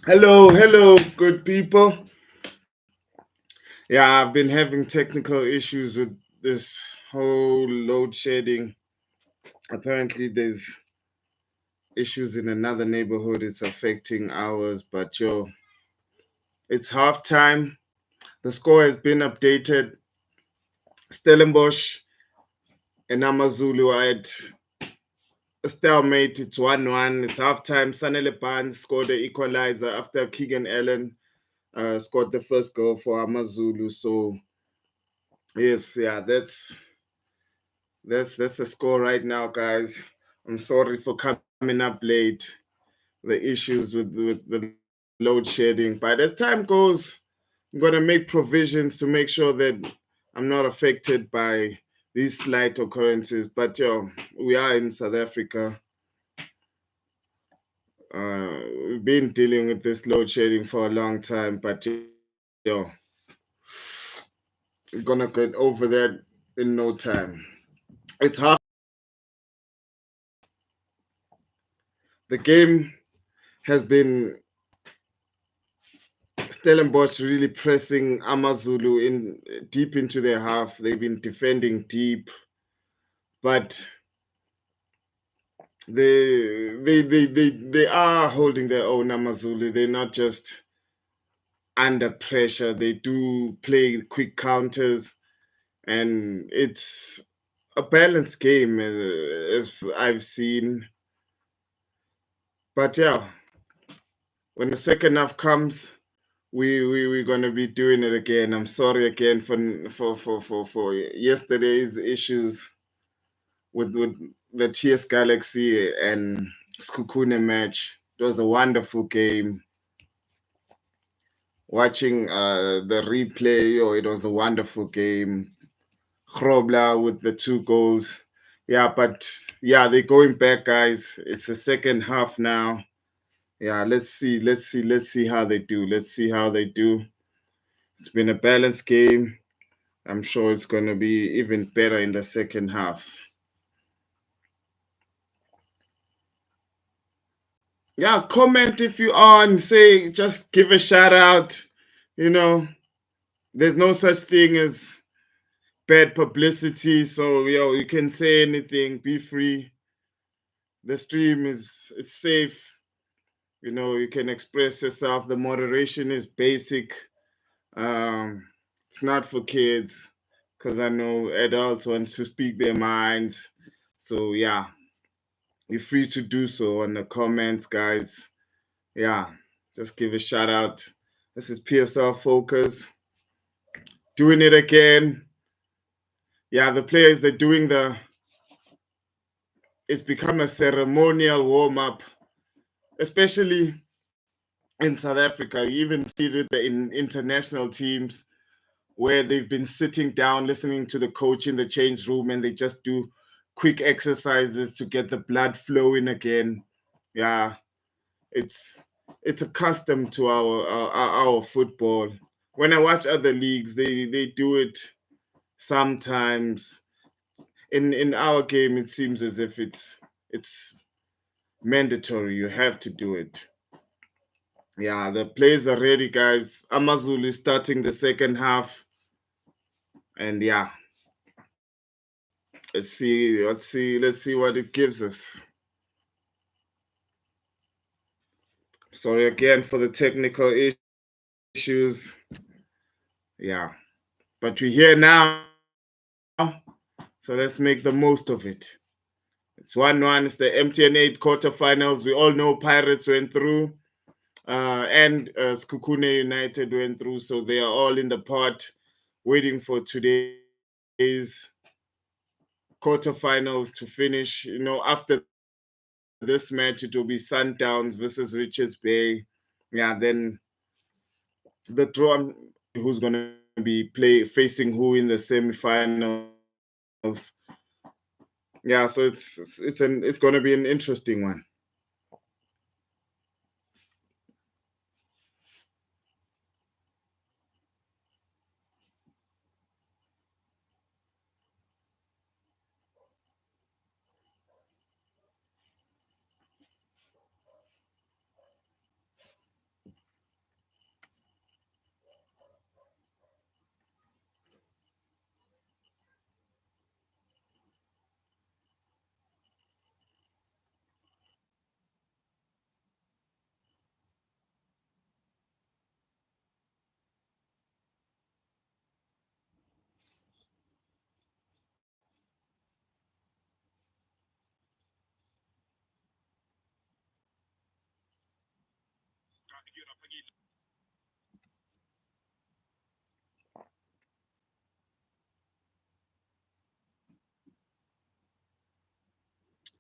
Hello, good people. Yeah, I've been having technical issues with this whole load shedding. Apparently, there's issues in another neighborhood. It's affecting ours, but it's halftime. The score has been updated. Stellenbosch and Amazulu are at a stalemate. It's 1-1. It's halftime. Sanele Barnes scored the equalizer after Keegan Allen scored the first goal for Amazulu. So, yes, yeah, that's the score right now, guys. I'm sorry for coming up late. The issues with the load shedding. But as time goes, I'm gonna make provisions to make sure that I'm not affected by these slight occurrences. But we are in South Africa. We've been dealing with this load shedding for a long time. But we're gonna get over that in no time. It's half. The game has been Stellenbosch really pressing Amazulu in deep into their half. They've been defending deep, but they are holding their own. Amazulu. They're not just under pressure. They do play quick counters, and it's a balanced game as I've seen. But yeah, when the second half comes, we're gonna be doing it again. I'm sorry again for yesterday's issues with the TS Galaxy and Skukune match. It was a wonderful game. Watching the replay, it was a wonderful game. Grobler with the two goals. Yeah, but yeah, they're going back, guys. It's the second half now. Yeah, let's see how they do. Let's see how they do. It's been a balanced game. I'm sure it's going to be even better in the second half. Yeah, comment if you on. Say, just give a shout out. You know, there's no such thing as bad publicity. So, you can say anything. Be free. The stream is it's safe. You can express yourself. The moderation is basic. It's not for kids because I know adults want to speak their minds. So, yeah, you're free to do so on the comments, guys. Yeah, just give a shout out. This is PSL Focus doing it again. Yeah, the players they're doing it's become a ceremonial warm up, especially in South Africa. You even see it in international teams where they've been sitting down listening to the coach in the change room and they just do quick exercises to get the blood flowing again. Yeah, it's it's accustomed to our football. When I watch other leagues, they do it sometimes. In our game, it seems as if it's mandatory. You have to do it. Yeah, the players are ready, guys. Amazulu is starting the second half, and yeah, let's see what it gives us. Sorry again for the technical issues. Yeah, but we're here now, so let's make the most of it. It's 1-1. It's the MTN 8 quarterfinals. We all know Pirates went through, and Skukune United went through, so they are all in the pot waiting for today's quarterfinals to finish. After this match, it will be Sundowns versus Richards Bay. Yeah, then the draw. I'm not sure who's going to be facing who in the semifinals. Yeah, so it's going to be an interesting one.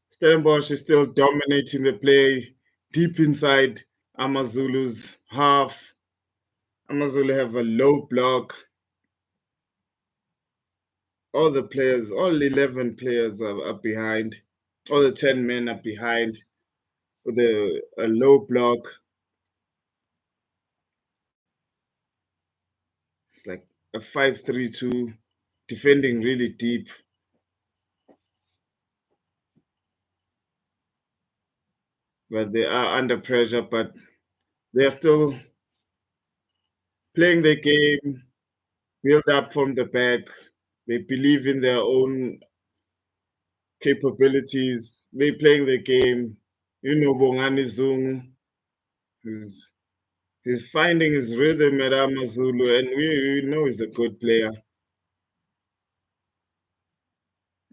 Stellenbosch is still dominating the play deep inside Amazulu's half. Amazulu have a low block. All the players, all 11 players are behind. All the 10 men are behind with a low block. It's like a 5-3-2, defending really deep, but they are under pressure, but they are still playing the game, build up from the back. They believe in their own capabilities. They playing the game. You know, Bongani Zungu, he's, he's finding his rhythm at Amazulu, and we know he's a good player.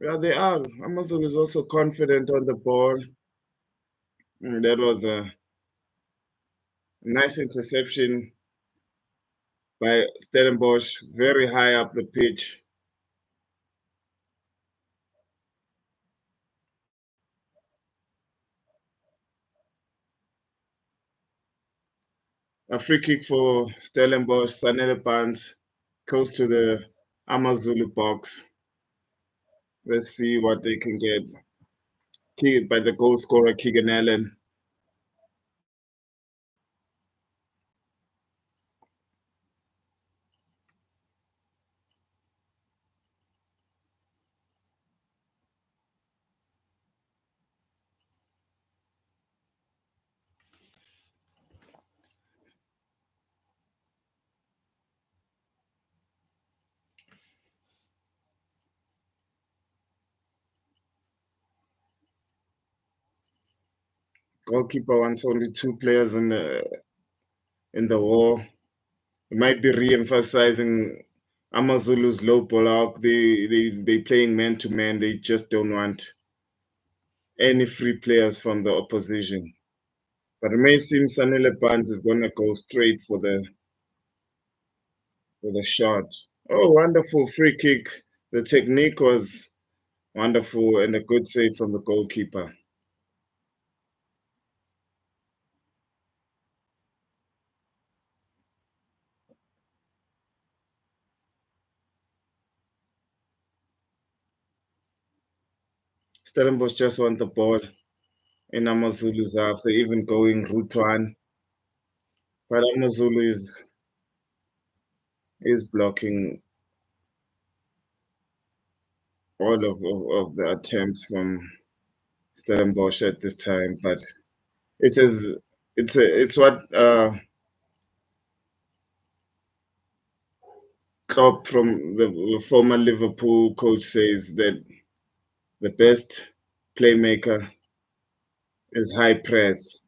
Yeah, they are. Amazulu is also confident on the ball. That was a nice interception by Stellenbosch, very high up the pitch. A free kick for Stellenbosch, Sanele Pants, close to the Amazulu box. Let's see what they can get. Kicked by the goal scorer, Keegan Allen. Goalkeeper wants only two players in the war. It might be re-emphasizing Amazulu's low block. They playing man to man. They just don't want any free players from the opposition. But it may seem Sanele Pants is gonna go straight for the shot. Oh, wonderful free kick. The technique was wonderful and a good save from the goalkeeper. Stellenbosch just want the ball in Amazulu's half. They're even going route one. But Amazulu is blocking all of the attempts from Stellenbosch at this time. But it's as it's what Klopp from the former Liverpool coach says that the best playmaker is high press.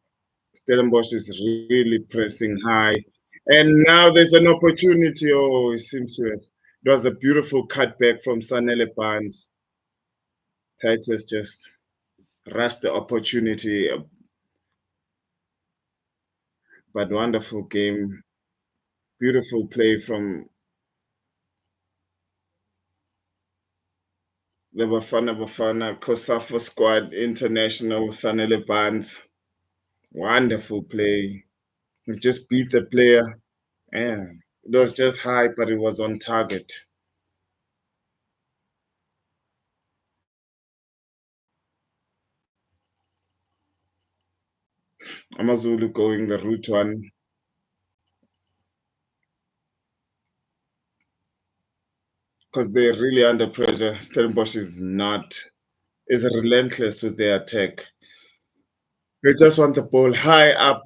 Stellenbosch is really pressing high. And now there's an opportunity. Oh, it seems to have. It was a beautiful cutback from Sanele Barnes. Titus just rushed the opportunity, but wonderful game. Beautiful play from the Bafana Kosafo squad, international Sanele Barnes. Wonderful play. He just beat the player. Yeah, it was just high, but it was on target. Amazulu going the route one because they're really under pressure. Stellenbosch is not, is relentless with their attack. They just want the ball high up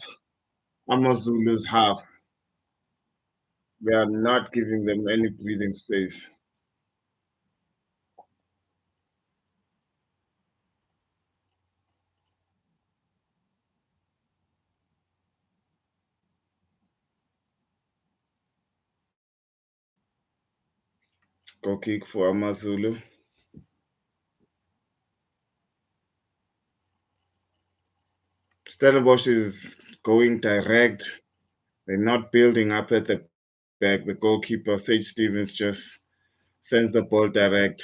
Amazulu's half. They are not giving them any breathing space. Go kick for Amazulu. Stellenbosch is going direct. They're not building up at the back. The goalkeeper, Sage Stevens, just sends the ball direct.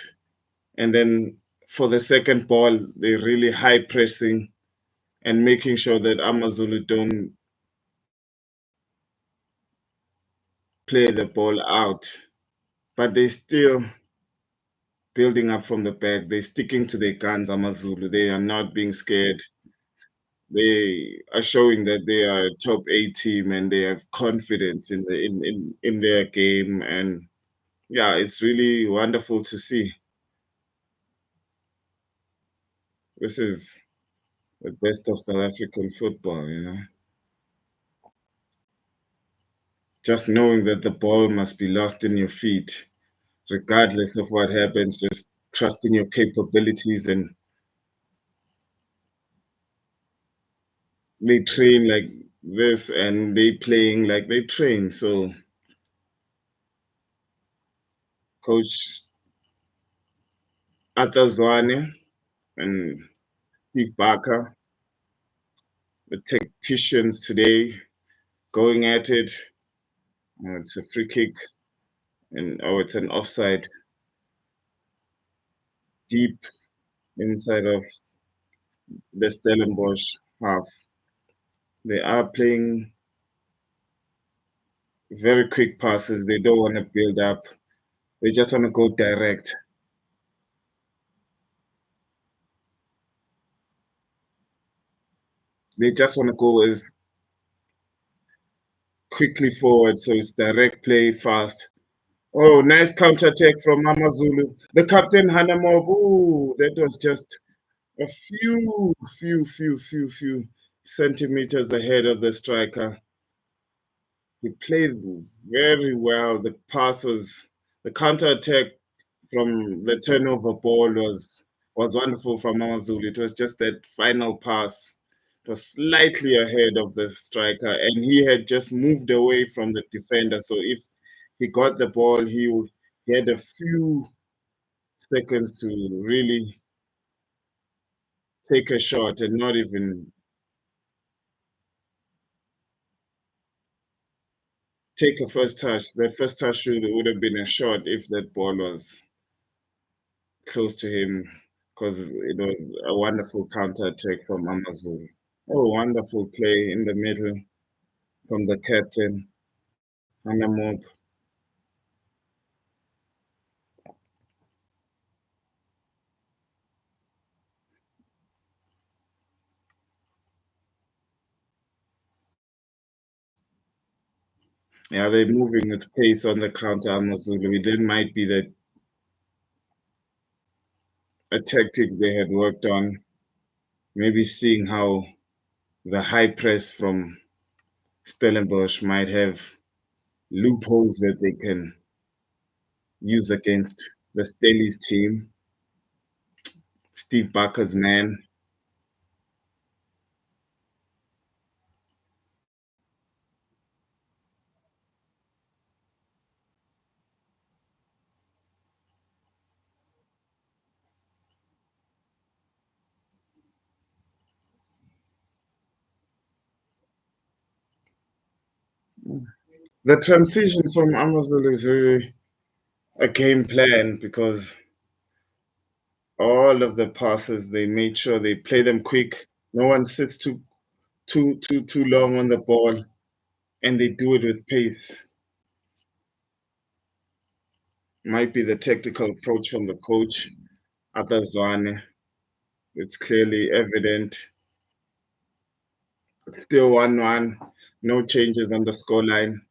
And then for the second ball, they're really high pressing and making sure that Amazulu don't play the ball out. But they still building up from the back. They're sticking to their guns, Amazulu. They are not being scared. They are showing that they are a top eight team and they have confidence in their game. And yeah, it's really wonderful to see. This is the best of South African football, Just knowing that the ball must be lost in your feet, regardless of what happens, just trust in your capabilities, and they train like this and they playing like they train. So Coach Atazwane and Steve Barker, the tacticians today, going at it. It's a free kick, and it's an offside deep inside of the Stellenbosch half. They are playing very quick passes. They don't want to build up. They just want to go direct. They just want to go as quickly forward. So it's direct play fast. Oh, nice counter attack from Amazulu. The captain Hanamob. Ooh, that was just a few centimeters ahead of the striker. He played very well. The pass was the counter attack from the turnover ball was wonderful from Amazulu. It was just that final pass. It was slightly ahead of the striker, and he had just moved away from the defender. So if he got the ball, he had a few seconds to really take a shot and not even take a first touch. The first touch would have been a shot if that ball was close to him, because it was a wonderful counter attack from Amazon. Oh, wonderful play in the middle from the captain, Hanamob. Yeah, they're moving with pace on the counter, Amazulu. That might be a tactic they had worked on, maybe seeing how the high press from Stellenbosch might have loopholes that they can use against the Stellies team. Steve Barker's man. The transition from Amazon is really a game plan, because all of the passes they made sure they play them quick. No one sits too long on the ball, and they do it with pace. Might be the tactical approach from the coach, Atazwane. It's clearly evident. It's still 1-1. No changes on the scoreline.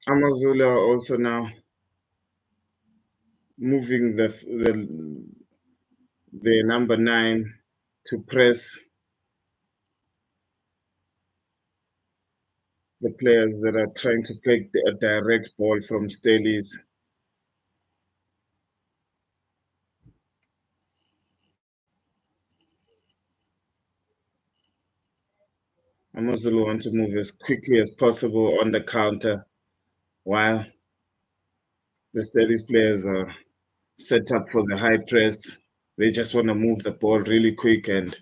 Amazulu are also now moving the number 9 to press the players that are trying to play a direct ball from Stellies. Amazulu want to move as quickly as possible on the counter, while the Stellies players are set up for the high press. They just want to move the ball really quick, and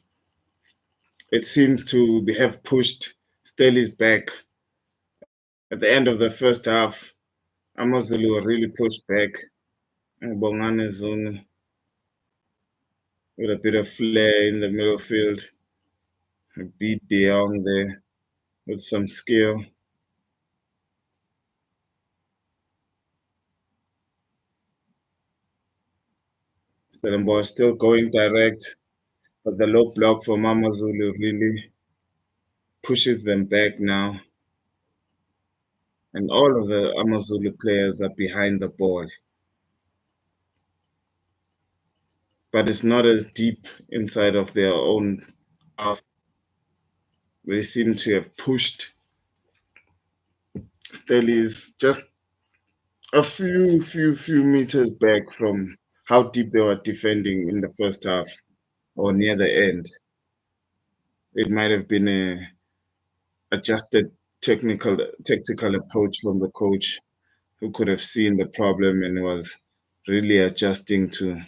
it seems to have pushed Stellies back. At the end of the first half, Amazulu really pushed back. Bongane Zone with a bit of flair in the middle field. Beat De Jong there with some skill. Stellenbosch still going direct, but the low block for Amazulu really pushes them back now. And all of the Amazulu players are behind the ball. But it's not as deep inside of their own half. They seem to have pushed Stellies just a few meters back from how deep they were defending in the first half or near the end. It might have been a adjusted tactical approach from the coach who could have seen the problem and was really adjusting to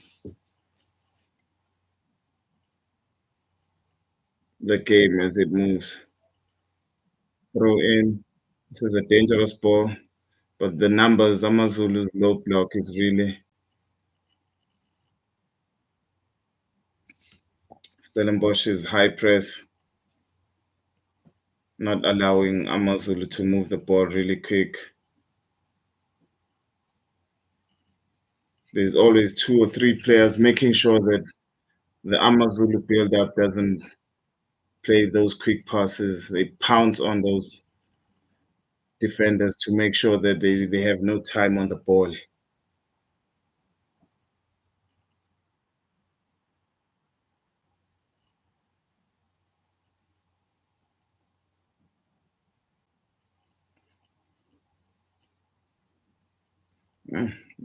the game as it moves. Throw in. This is a dangerous ball, but the numbers, Amazulu's low block is really Stellenbosch's high press, not allowing Amazulu to move the ball really quick. There's always two or three players making sure that the Amazulu build-up doesn't play those quick passes. They pounce on those defenders to make sure that they have no time on the ball.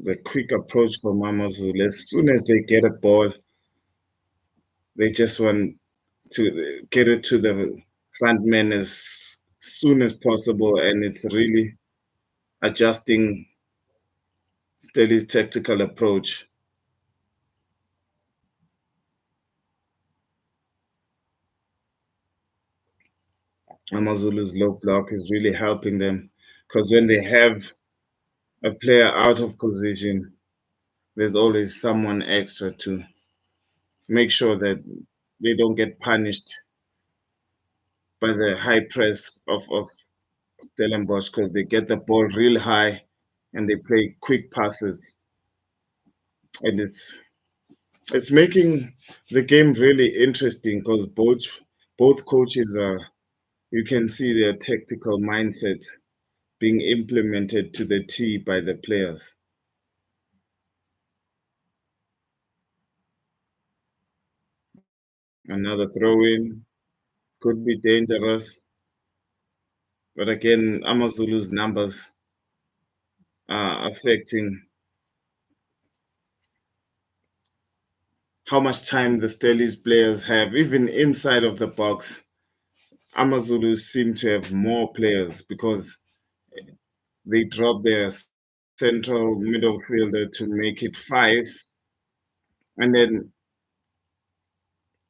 The quick approach from Amazulu, as soon as they get a ball, they just want to get it to the front men as soon as possible, and it's really adjusting Stelli's tactical approach. Amazulu's low block is really helping them because when they have a player out of position, there's always someone extra to make sure that they don't get punished by the high press of Stellenbosch because they get the ball real high and they play quick passes. And it's making the game really interesting because both coaches are you can see their tactical mindset being implemented to the T by the players. Another throw in could be dangerous, but again, Amazulu's numbers are affecting how much time the Stellies players have, even inside of the box. Amazulu seem to have more players because they drop their central middle fielder to make it five, and then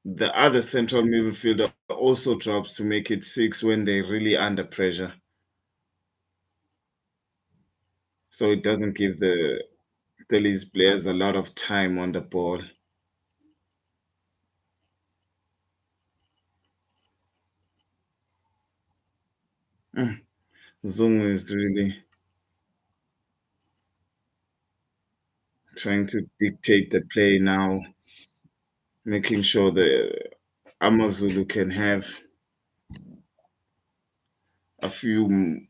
the other central midfielder also drops to make it six when they're really under pressure. So it doesn't give the Stellies players a lot of time on the ball. Zungu is really trying to dictate the play now, making sure that Amazulu can have a few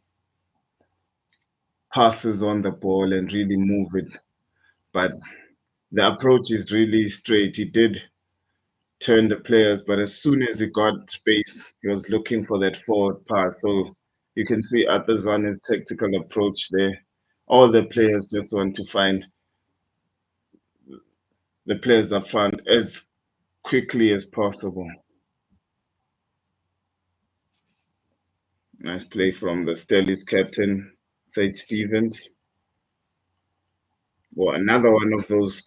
passes on the ball and really move it. But the approach is really straight. He did turn the players, but as soon as he got space, he was looking for that forward pass. So You can see Atazana's tactical approach there. All the players just want to find the players up front as quickly as possible. Nice play from the Stellies captain, Said Stevens. Well, another one of those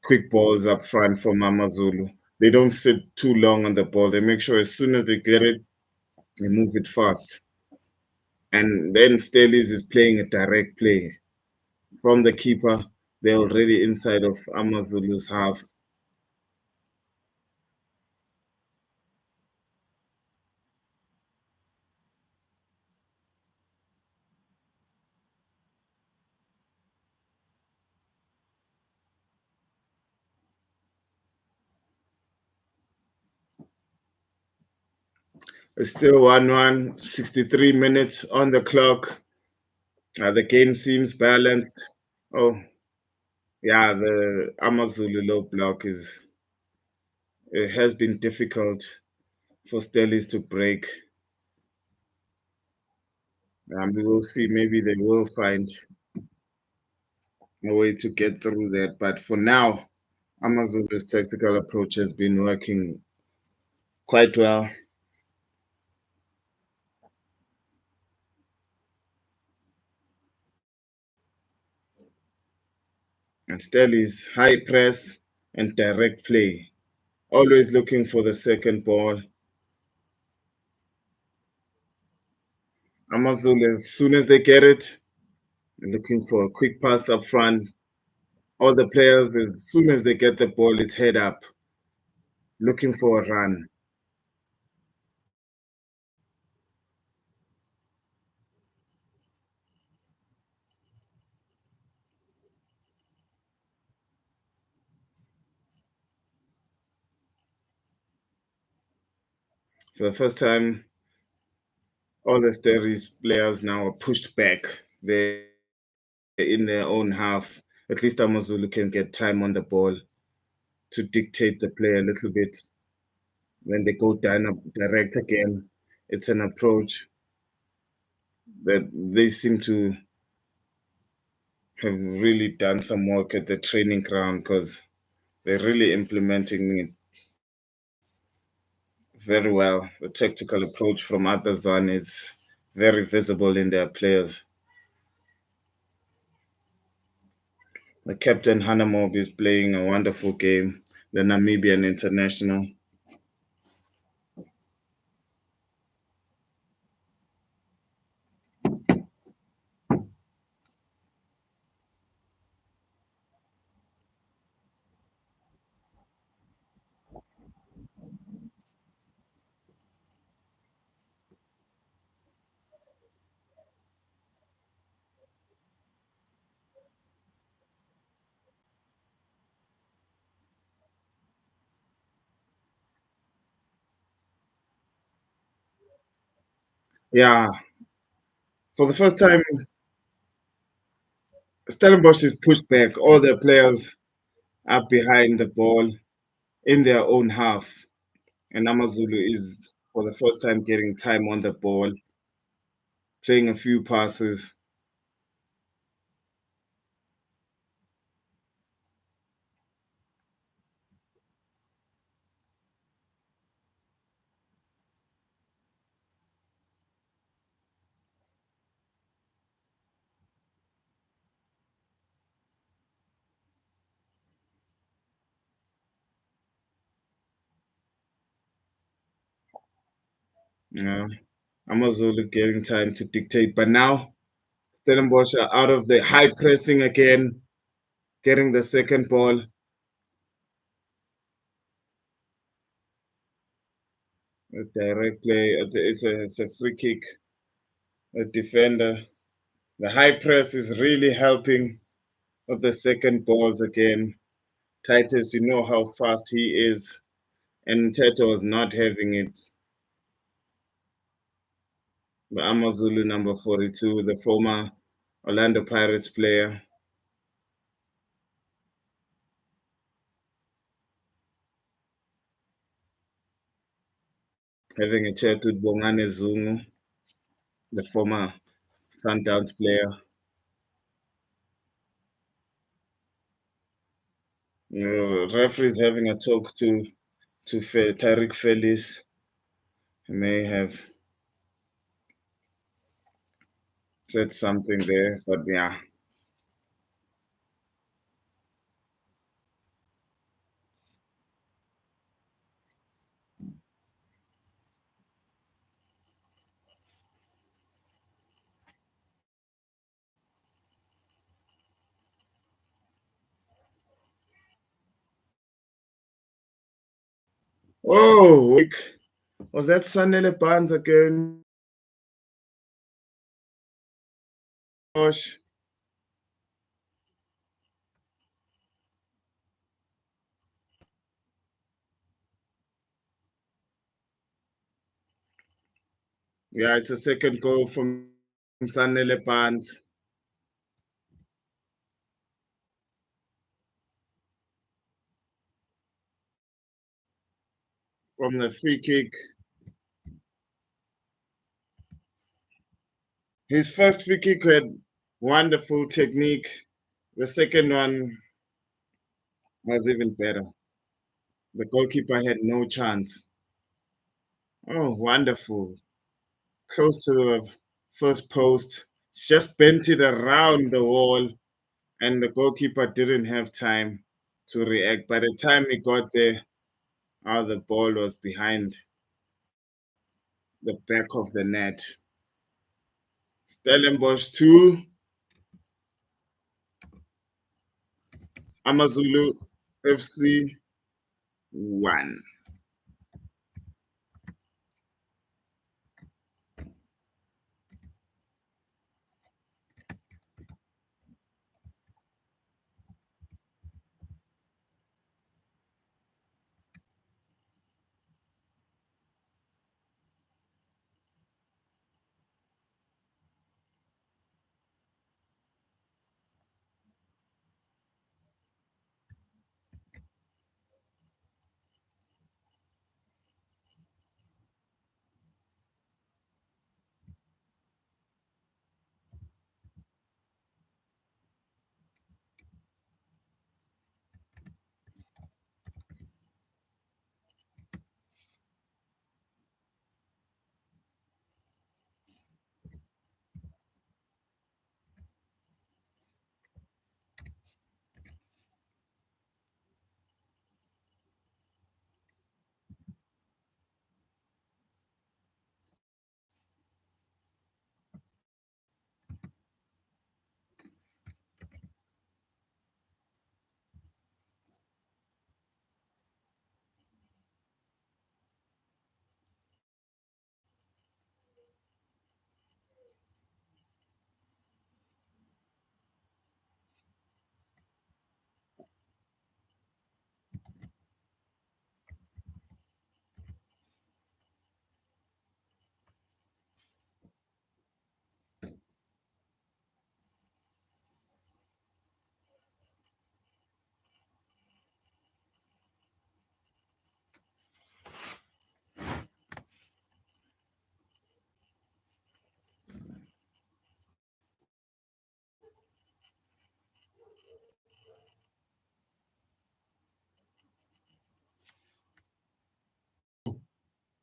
quick balls up front from Amazulu. They don't sit too long on the ball. They make sure as soon as they get it, they move it fast. And then Stellies is playing a direct play from the keeper. They're already inside of Amazulu's half. It's still 1-1, 63 minutes on the clock. The game seems balanced. Oh, yeah, the Amazulu low block is it has been difficult for Stellies to break. We will see. Maybe they will find a way to get through that. But for now, Amazulu's tactical approach has been working quite well. And Stellies high press and direct play, always looking for the second ball. Amazulu, as soon as they get it, looking for a quick pass up front. All the players, as soon as they get the ball, it's head up, looking for a run. For the first time, all the Stellies players now are pushed back. They're in their own half. At least Amazulu can get time on the ball to dictate the play a little bit. When they go down direct again, it's an approach that they seem to have really done some work at the training ground because they're really implementing it very well. The tactical approach from Atazan is very visible in their players. The captain Hanamob is playing a wonderful game, the Namibian international. Yeah, for the first time, Stellenbosch is pushed back. All their players are behind the ball in their own half. And Amazulu is, for the first time, getting time on the ball, playing a few passes. Yeah, Amazulu getting time to dictate. But now, Stellenbosch are out of the high pressing again, getting the second ball. A direct play. It's a free kick. A defender. The high press is really helping with the second balls again. Titus, you know how fast he is, and Tete was not having it. The Amazulu number 42, the former Orlando Pirates player, having a chat with Bongane Zungu. the former Sundowns player. Referees having a talk to Tariq Fellis. He may have said something there, but yeah. Oh, was that Sanele Barnes again? Gosh. Yeah, it's a second goal from Sanele Barnes from the free kick. His first free kick had wonderful technique. The second one was even better. The goalkeeper had no chance. Oh, wonderful. Close to the first post. Just bent it around the wall, and the goalkeeper didn't have time to react. By the time he got there, the ball was behind the back of the net. Stellenbosch 2, Amazulu FC 1.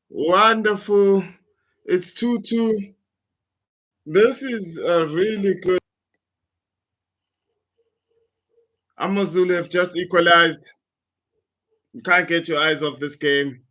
Wonderful. It's 2-2. This is a really good. Amazulu have just equalized. You can't get your eyes off this game.